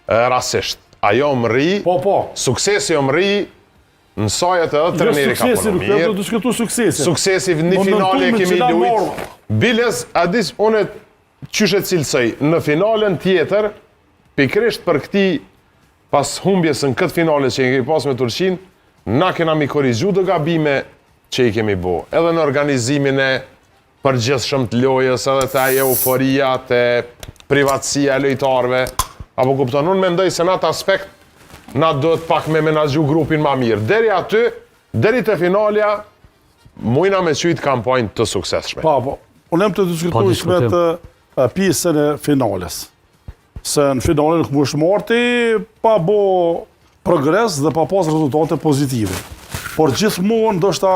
rasisht. Ajo më rri, suksesi më rri, në sajët edhe treneri ka punë mirë. Suksesi një finale e kemi lujt. Biles, adis, unë qyshe cilësoj, në finalen tjetër, pikrisht për këti pas humbjes në këtë finale që i kemi pas me Turqin, na kena mi korrigju dhe gabime që i kemi bo. Edhe në organizimin e përgjithshëm të lojës, edhe të euforia, të privatësia e lojtarve, apo kupton, unë mendoj se në atë aspekt, na do të pak me menaxhu grupin ma mirë. Deri aty, deri të finalja, mujna me qytë kampajnë të suksesshme. Po, unë em të diskutuj me të pjesën e finales. Se në finale nuk më shmarti, pa bo progres dhe pa pas rezultate pozitive. Por gjithmonë ndoshta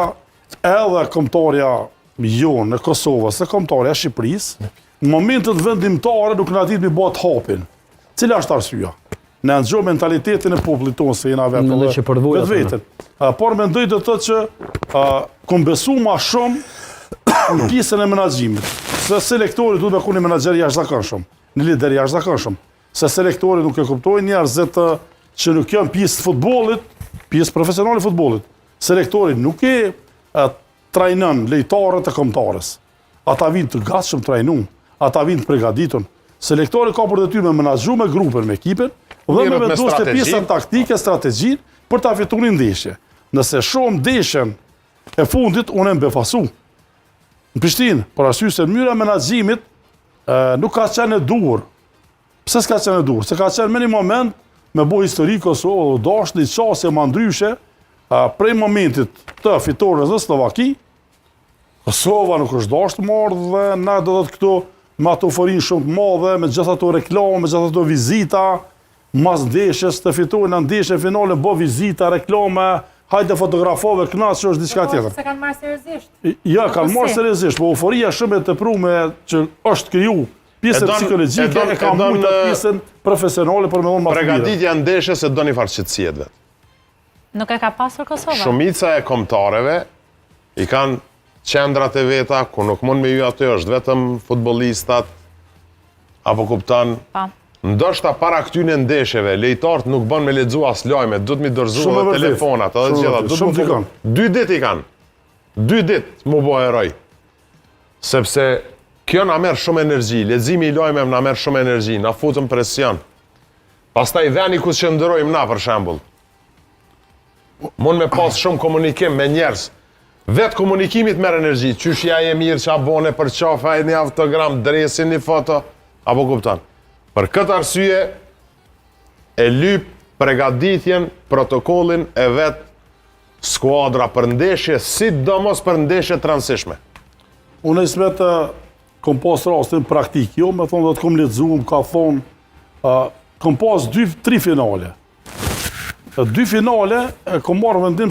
edhe kombëtarja jonë në Kosovës dhe kombëtarja e Shqipërisë, në momentet vendimtare nuk na ditë mi bëhet hapin. Cila është arsyeja? Në nëzgjo mentalitetin e popullit tonë se jena vetë vetën. Por mendoj të të që kom besu ma shumë në pjesën e menaxhimit. Se selektori duhet me ku një menaxher jashtëzakonshëm, një lider jashtëzakonshëm. Se selektori nuk e kuptojnë njerëzit që nuk janë pjesë të futbollit, pjesë profesionale të futbollit. Selektori nuk e trajnon lojtarët e kombëtarës. Ata vinë të gatshëm trajnuar, ata vinë të përgatitur. Selektori ka për detyrë me menaxhu me grupin, me ekipin, dhe me vendosje pjesën taktike, strategjin, për ta fituar një ndeshje. Nëse shohim ndeshjen e fundit, unë e befasu. Në Prishtinë, për arsye se mënyra e menaxhimit nuk ka qenë e duhur. Pse s'ka qenë e duhur? Se ka qenë me një moment me bo histori Kosovë, dashni qasje ma ndryshe, prej momentit të fitores në Slovaki, Kosova nuk është dashtë marrë dhe na do të këto me ato forin shumë të madhe, me gjitha ato reklame, me gjitha ato vizita, mas ndeshjes të fitojnë në ndeshje finale, bo vizita, reklame, hajde fotografove, knasë që është diçka tjetër. Se kanë marrë seriozisht. Ja, kanë marrë seriozisht, po euforia shumë e teprume që është kriju, pjesën psikologjike e ka mujtë pjesën profesionale për me unë ma të mire. Pregaditja ndeshjes e do një farë qëtësijet vetë. Nuk e ka pasur Kosova? Shumica e kombëtareve i kanë qendrat e veta, ku nuk mund me ju aty është vetëm futbollistat, apo kuptan, ndoshta para këtyne ndeshjeve, lejtarët nuk bën me lexu as lajme, du të mi dorëzu edhe telefonat, edhe gjitha. 2 ditë i kanë. 2 ditë mu bo heroj. Sepse kjo na merr shumë energji, leximi i lajmeve na merr shumë energji, na futën presion. Pastaj veni ku qëndrojmë na për shembull. Mund me pas shumë komunikim me njerëz. Vetë komunikimit merr energji, qyshja e mirë që a bone për qafa, një autogram, dresin, një foto, apo kuptan. Për këtë arsye, e lyp pregaditjen, protokollin e vetë skuadra për ndeshje, sidomos për ndeshje transishme. Unë e smetë kom pas rastin praktik, jo me thonë dhe të kom lexuar, ka thonë, kom pas 2-3 finale. 2 finale, kom marrë vendim